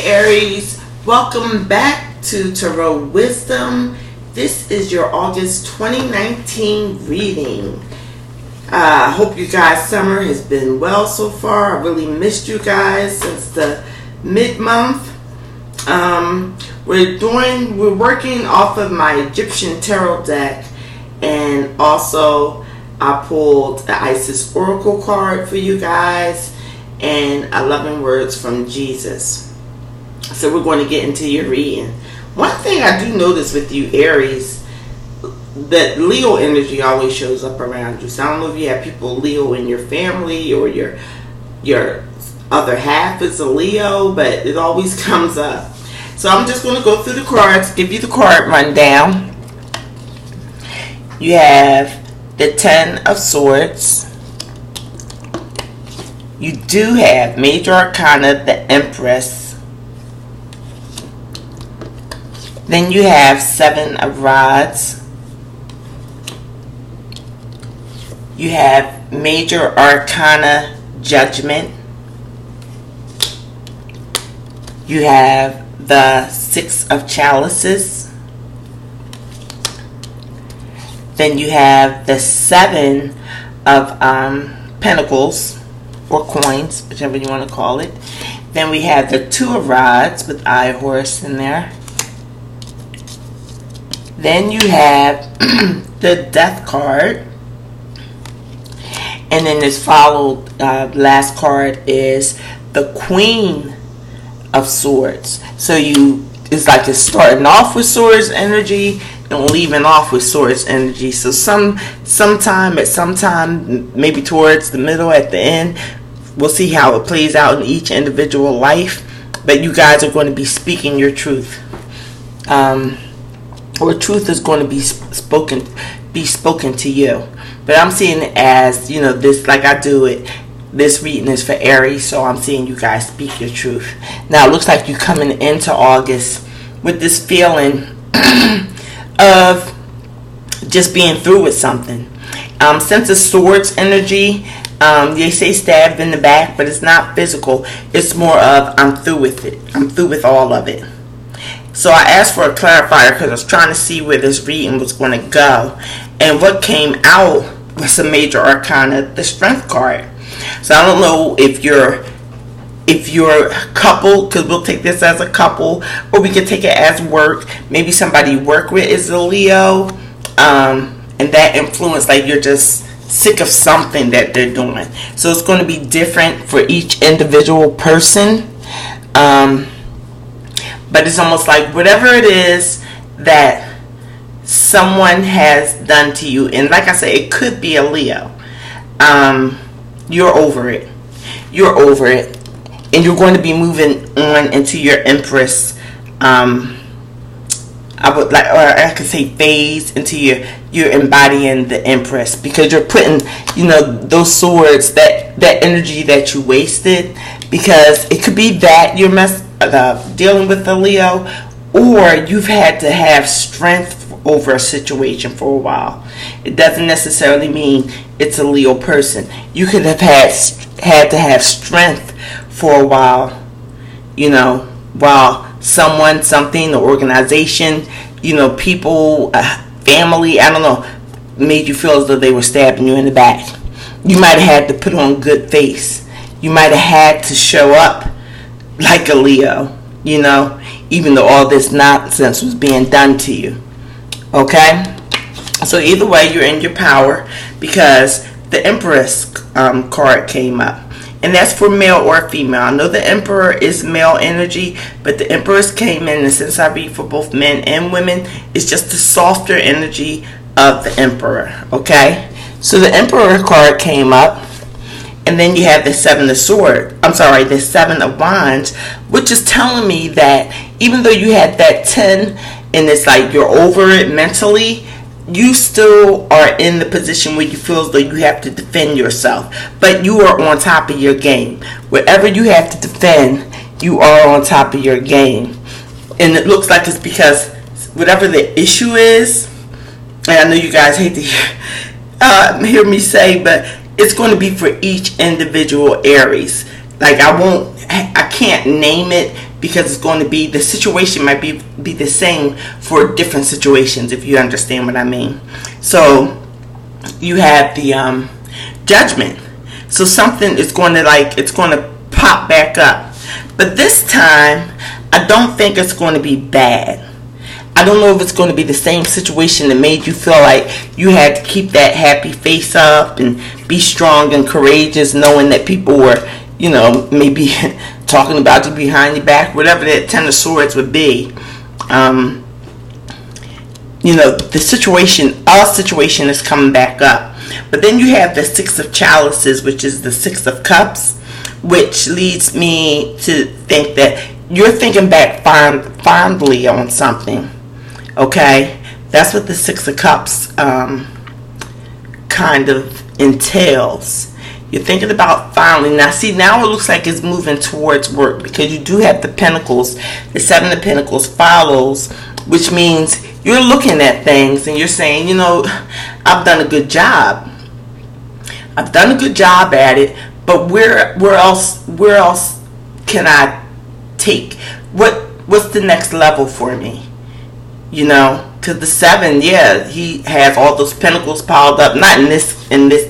Aries, welcome back to Tarot Wisdom. This is your August 2019 reading. I hope you guys' summer has been well so far. I really missed you guys since the mid-month. We're working off of my Egyptian tarot deck, and also I pulled the Isis Oracle card for you guys and 11 words from Jesus. So we're going to get into your reading. One thing I do notice with you, Aries, that Leo energy always shows up around you. So I don't know if you have people Leo in your family or your other half is a Leo, but it always comes up. So I'm just going to go through the cards, give you the card rundown. You have the 10 of Swords. You do have Major Arcana, the Empress. Then you have 7 of Rods. You have Major Arcana, Judgment. You have the 6 of Chalices. Then you have the 7 of Pentacles, or coins, whichever you want to call it. Then we have the 2 of Rods with Eye Horse in there. Then you have the Death card. And then this followed, last card is the Queen of Swords. So it's like it's starting off with Swords energy and leaving off with Swords energy. So sometime, maybe towards the middle, at the end, we'll see how it plays out in each individual life. But you guys are going to be speaking your truth. Or truth is going to be spoken to you. But I'm seeing it as, this, like I do it, this reading is for Aries, so I'm seeing you guys speak your truth. Now it looks like you're coming into August with this feeling of just being through with something. Since the Swords energy, they say stabbed in the back, but it's not physical. It's more of I'm through with it. I'm through with all of it. So I asked for a clarifier because I was trying to see where this reading was going to go. And what came out was a Major Arcana, the Strength card. So I don't know if you're coupled, because we'll take this as a couple, or we can take it as work. Maybe somebody you work with is a Leo, and that influence, like you're just sick of something that they're doing. So it's going to be different for each individual person. But it's almost like whatever it is that someone has done to you, and like I say, it could be a Leo. You're over it. You're over it. And you're going to be moving on into your Empress, I could say phase, into you're embodying the Empress, because you're putting, those swords, that energy that you wasted, because it could be that you're dealing with a Leo, or you've had to have strength over a situation for a while. It doesn't necessarily mean it's a Leo person. You could have had to have strength for a while, while someone, something, or organization, people, family, I don't know, made you feel as though they were stabbing you in the back. You might have had to put on good face. You might have had to show up like a Leo, even though all this nonsense was being done to you. Okay? So either way, you're in your power, because the Empress card came up. And that's for male or female. I know the Emperor is male energy, but the Empress came in, and since I read for both men and women, it's just the softer energy of the Emperor. Okay? So the Emperor card came up. And then you have the 7 of Swords. The 7 of Wands, which is telling me that even though you had that 10 and it's like you're over it mentally, you still are in the position where you feel as though you have to defend yourself. But you are on top of your game. Whatever you have to defend, you are on top of your game. And it looks like it's because whatever the issue is, and I know you guys hate to hear me say, but it's going to be for each individual Aries. Like I can't name it because it's going to be, the situation might be the same for different situations, if you understand what I mean. So you have the Judgment. So something is going to, like, it's going to pop back up. But this time, I don't think it's going to be bad. I don't know if it's going to be the same situation that made you feel like you had to keep that happy face up and be strong and courageous, knowing that people were, maybe talking about you behind your back, whatever that Ten of Swords would be. The situation is coming back up. But then you have the Six of Chalices, which is the Six of Cups, which leads me to think that you're thinking back fondly on something. Okay? That's what the Six of Cups kind of entails. You're thinking about fondly. Now it looks like it's moving towards work, because you do have the Pentacles. The Seven of Pentacles follows, which means you're looking at things and you're saying, I've done a good job. I've done a good job at it, but where else can I take? What's the next level for me? Because the Seven, he has all those pentacles piled up. Not in this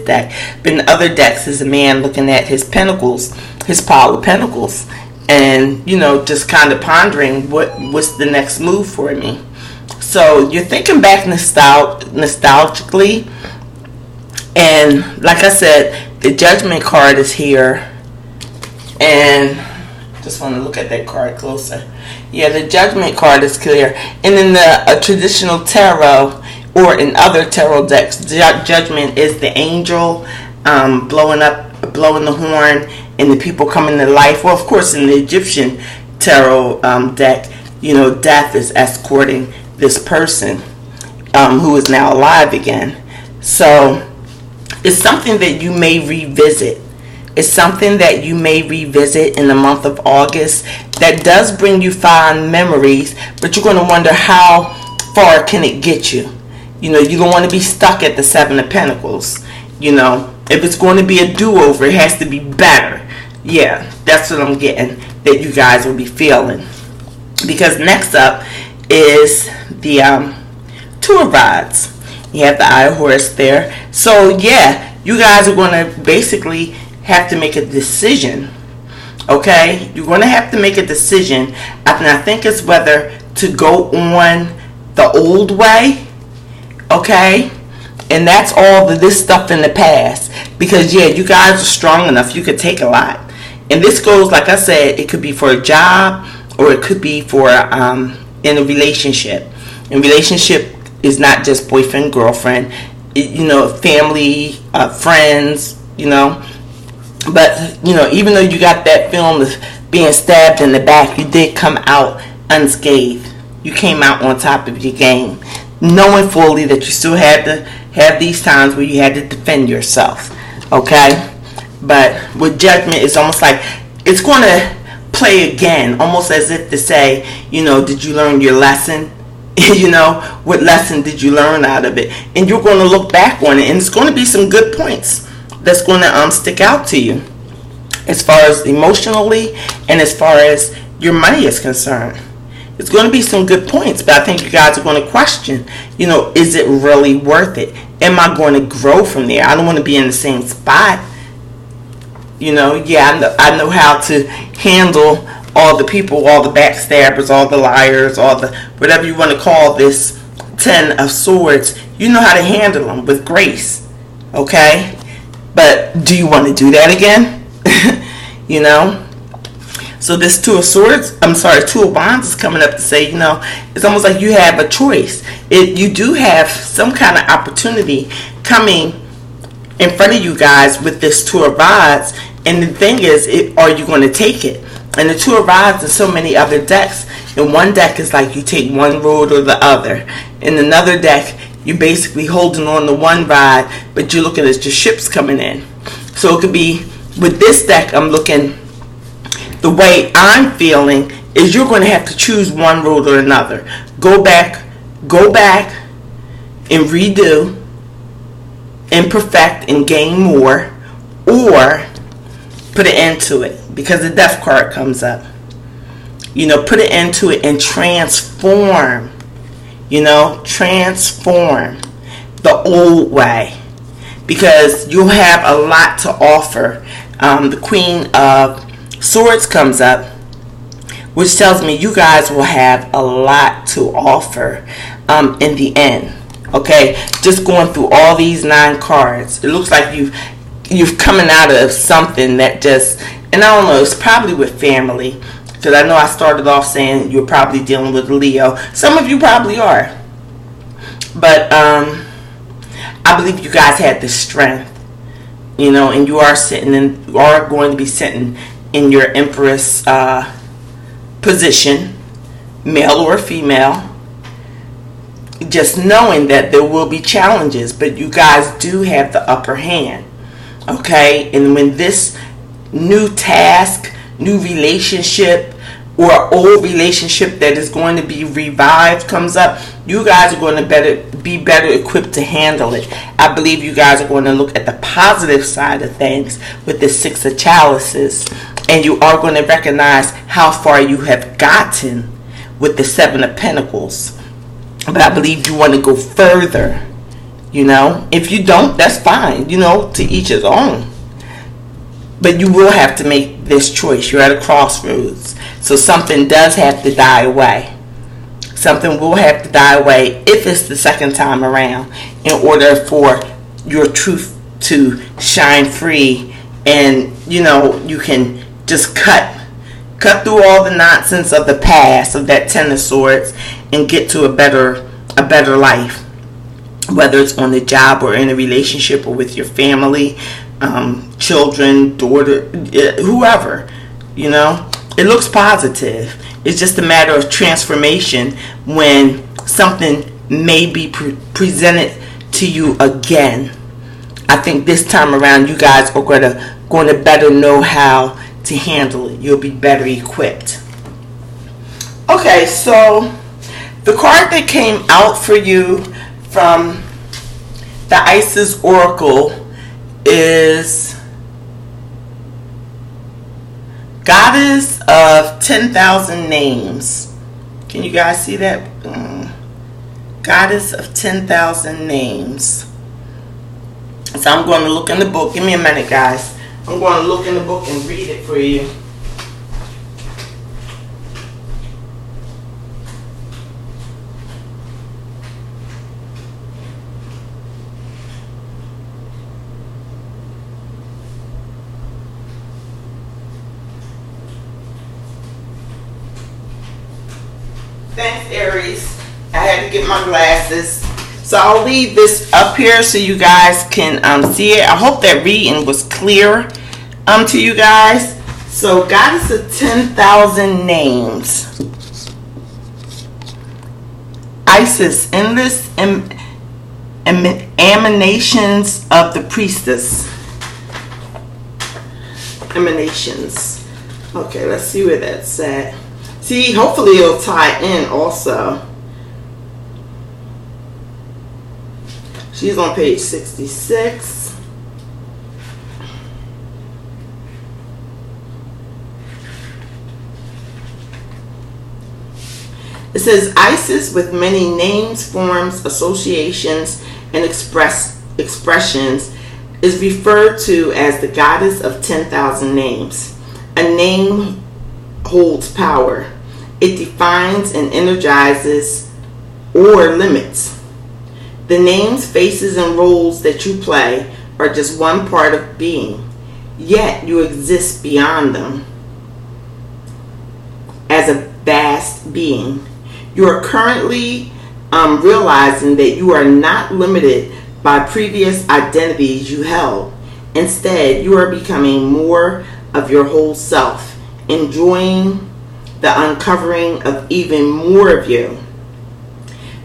deck, but in other decks is a man looking at his pentacles, his pile of pentacles, and just kind of pondering what's the next move for me. So you're thinking back nostalgically, and like I said, the Judgment card is here, and just want to look at that card closer. Yeah, the Judgment card is clear, and in the traditional tarot or in other tarot decks, Judgment is the angel blowing the horn, and the people coming to life. Well, of course, in the Egyptian tarot deck, death is escorting this person who is now alive again. So it's something that you may revisit. It's something that you may revisit in the month of August that does bring you fond memories, but you're going to wonder how far can it get you. You don't want to be stuck at the Seven of Pentacles. If it's going to be a do-over, it has to be better. Yeah, that's what I'm getting, that you guys will be feeling. Because next up is the Two of Rods. You have the Eye of Horus there. So yeah, you guys are going to basically have to make a decision. Okay, you're going to have to make a decision, and I think it's whether to go on the old way. Okay, and that's all this stuff in the past, because you guys are strong enough, you could take a lot. And this goes, like I said, it could be for a job, or it could be for in a relationship. And relationship is not just boyfriend, girlfriend, family, friends, But, even though you got that film of being stabbed in the back, you did come out unscathed. You came out on top of your game, knowing fully that you still had to have these times where you had to defend yourself. Okay? But with Judgment, it's almost like it's going to play again, almost as if to say, did you learn your lesson? What lesson did you learn out of it? And you're going to look back on it, and it's going to be some good points that's going to stick out to you, as far as emotionally and as far as your money is concerned. It's going to be some good points, but I think you guys are going to question, is it really worth it? Am I going to grow from there? I don't want to be in the same spot. I know how to handle all the people, all the backstabbers, all the liars, all the whatever you want to call this Ten of Swords. You know how to handle them with grace. Okay? But do you want to do that again? So this Two of Wands is coming up to say, it's almost like you have a choice. You do have some kind of opportunity coming in front of you guys with this Two of Rods. And the thing is, are you going to take it? And the Two of Rods and so many other decks. In one deck is like you take one road or the other. In another deck, you're basically holding on to one rod, but you're looking at your ships coming in. So it could be, with this deck, I'm looking, the way I'm feeling is you're going to have to choose one road or another. Go back and redo and perfect and gain more, or put an end to it. because the death card comes up. Put it into it and transform. Transform the old way, because you'll have a lot to offer. The Queen of Swords comes up, which tells me you guys will have a lot to offer in the end. Okay, just going through all these 9 cards, it looks like you've coming out of something that just, and I don't know, it's probably with family, because I know I started off saying you're probably dealing with Leo. Some of you probably are, but I believe you guys had the strength, and you are going to be sitting in your Empress position, male or female, just knowing that there will be challenges, but you guys do have the upper hand. Okay, and when this new task, new relationship, or old relationship that is going to be revived comes up, you guys are going to be better equipped to handle it. I believe you guys are going to look at the positive side of things with the 6 of Chalices, and you are going to recognize how far you have gotten with the 7 of Pentacles. But I believe you want to go further. If you don't, that's fine. To each his own. But you will have to make this choice. You're at a crossroads. So something does have to die away. Something will have to die away if it's the second time around, in order for your truth to shine free, and you can just cut through all the nonsense of the past, of that 10 of Swords, and get to a better life, whether it's on the job or in a relationship or with your family, children, daughter, whoever. It looks positive. It's just a matter of transformation when something may be presented to you again. I think this time around you guys are going to better know how to handle it. You'll be better equipped. Okay, so the card that came out for you from the Isis Oracle is Goddess of 10,000 Names. Can you guys see that? Goddess of 10,000 Names. So I'm going to look in the book. Give me a minute, guys. I'm going to look in the book and read it for you. Thanks, Aries. I had to get my glasses. So I'll leave this up here so you guys can see it. I hope that reading was clear to you guys. So Goddess of 10,000 Names. Isis, endless emanations of the priestess. Emanations. Okay, let's see where that's at. See, hopefully it'll tie in also. She's on page 66. It says Isis, with many names, forms, associations, and expressions, is referred to as the goddess of 10,000 names. A name holds power. It defines and energizes or limits. The names, faces, and roles that you play are just one part of being, yet you exist beyond them as a vast being. You are currently realizing that you are not limited by previous identities you held. Instead, you are becoming more of your whole self, enjoying the uncovering of even more of you.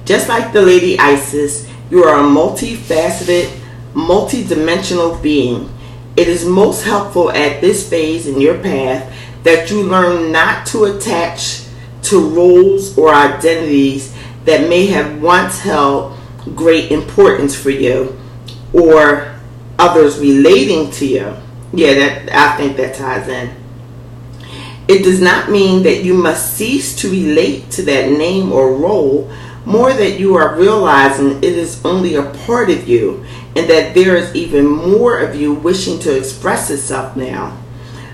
Just like the Lady Isis, you are a multifaceted, multidimensional being. It is most helpful at this phase in your path that you learn not to attach to roles or identities that may have once held great importance for you or others relating to you. Yeah, I think that ties in. It does not mean that you must cease to relate to that name or role, more that you are realizing it is only a part of you and that there is even more of you wishing to express itself now.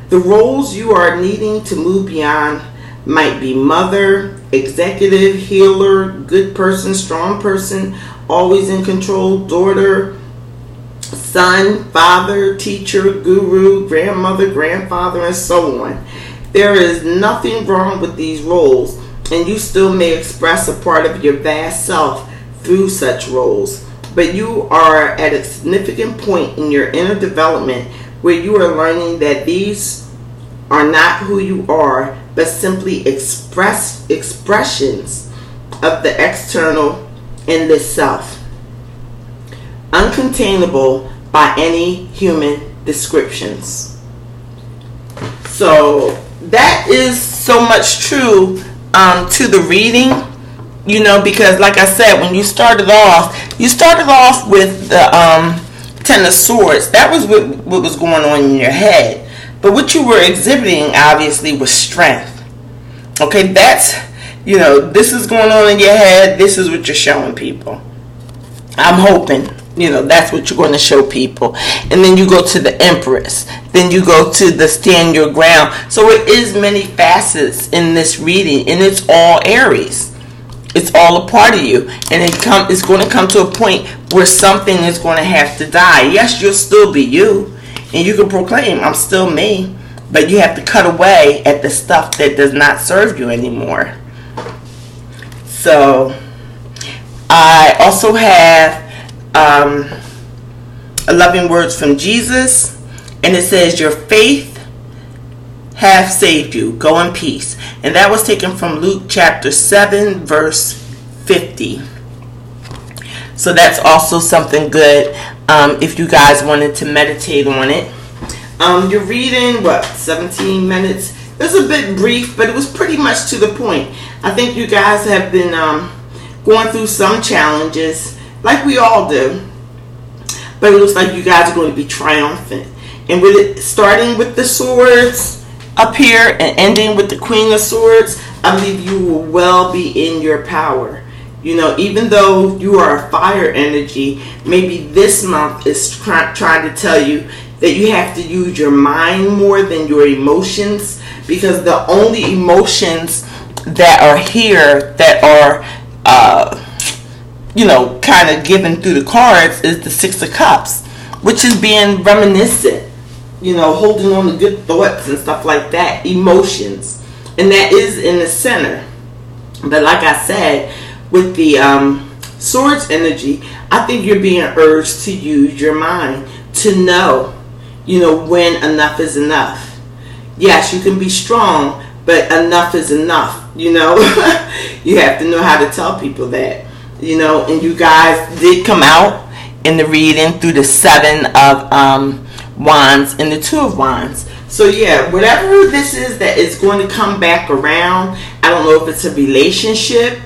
The roles you are needing to move beyond might be mother, executive, healer, good person, strong person, always in control, daughter, son, father, teacher, guru, grandmother, grandfather, and so on. There is nothing wrong with these roles, and you still may express a part of your vast self through such roles. But you are at a significant point in your inner development where you are learning that these are not who you are, but simply expressions of the external endless self, uncontainable by any human descriptions. So that is so much true to the reading, because like I said, when you started off with the Ten of Swords. That was what was going on in your head. But what you were exhibiting, obviously, was strength. Okay, that's, this is going on in your head. This is what you're showing people. I'm hoping, that's what you're going to show people. And then you go to the Empress. Then you go to the Stand Your Ground. So it is many facets in this reading. And it's all Aries. It's all a part of you. And it's going to come to a point where something is going to have to die. Yes, you'll still be you. And you can proclaim, I'm still me. But you have to cut away at the stuff that does not serve you anymore. So, I also have a loving words from Jesus. And it says, your faith hath saved you. Go in peace. And that was taken from Luke chapter 7, verse 50. So that's also something good if you guys wanted to meditate on it. You're reading, 17 minutes. It was a bit brief, but it was pretty much to the point. I think you guys have been going through some challenges, like we all do. But it looks like you guys are going to be triumphant. And with it starting with the swords up here and ending with the Queen of Swords, I believe you will well be in your power. Even though you are a fire energy, maybe this month is trying to tell you that you have to use your mind more than your emotions, because the only emotions that are here that are, kind of given through the cards is the Six of Cups, which is being reminiscent, holding on to good thoughts and stuff like that, emotions. And that is in the center. But like I said, with the Swords energy, I think you're being urged to use your mind to know, when enough is enough. Yes, you can be strong, but enough is enough, You have to know how to tell people that, and you guys did come out in the reading through the Seven of Wands and the Two of Wands. So yeah, whatever this is that is going to come back around, I don't know if it's a relationship,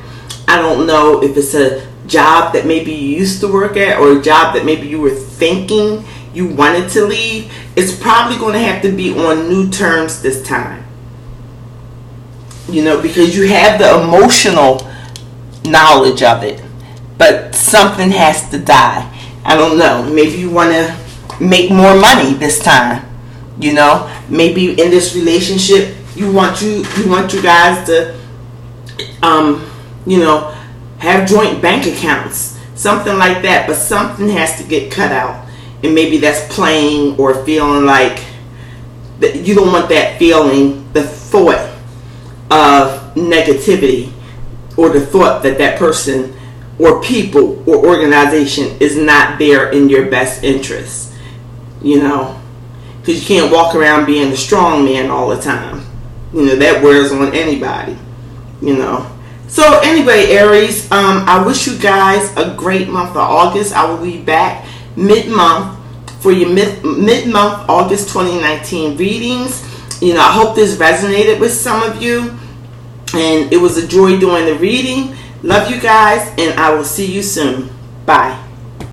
I don't know if it's a job that maybe you used to work at, or a job that maybe you were thinking you wanted to leave. It's probably going to have to be on new terms this time. Because you have the emotional knowledge of it. But something has to die. I don't know. Maybe you want to make more money this time. Maybe in this relationship you want you guys to have joint bank accounts, something like that. But something has to get cut out, and maybe that's playing or feeling like that. You don't want that feeling, the thought of negativity, or the thought that that person or people or organization is not there in your best interest. Because you can't walk around being a strong man all the time. That wears on anybody. So anyway, Aries, I wish you guys a great month of August. I will be back mid-month for your mid-month August 2019 readings. I hope this resonated with some of you, and it was a joy doing the reading. Love you guys, and I will see you soon. Bye.